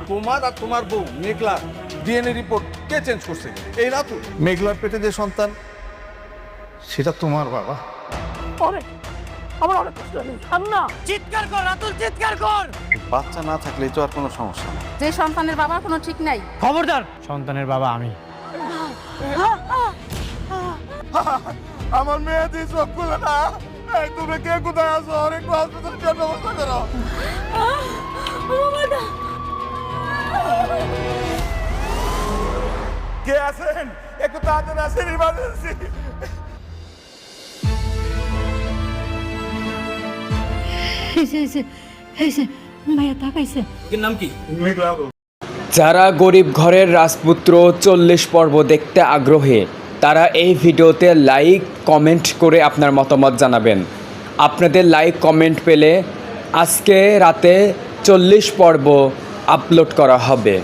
তোমার আর তোমার বউ মেঘলা ডিএনএ রিপোর্ট কে চেঞ্জ করছে? এই রাতুল। মেঘলার পেটে যে সন্তান সেটা তোমার বাবা। আমার অনেক কষ্ট লাগে। চিৎকার কর রাতুল, চিৎকার কর। বাচ্চা না থাকলেই তো আর কোনো সমস্যা না। যে সন্তানের বাবার কোনো ঠিক নাই। খবরদার, সন্তানের বাবা আমি। আমার মেয়ে দিয়ে চোখ খুলে না। এই তুমি কে কোথায় আছো? আর একটু হসপিটাল জন্য ব্যবস্থা করো। কে আছেন? একটু তাড়াতাড়ি আসেন, ইমার্জেন্সি। ভাইয়া তাকাইছে। মেঘলা। যারা গরিব ঘরের রাজপুত্র 40 পর্ব দেখতে আগ্রহী তারা এই ভিডিওতে লাইক কমেন্ট করে আপনার মতামত জানাবেন। আপনাদের লাইক কমেন্ট পেলে আজকে রাতে 40 পর্ব আপলোড করা হবে।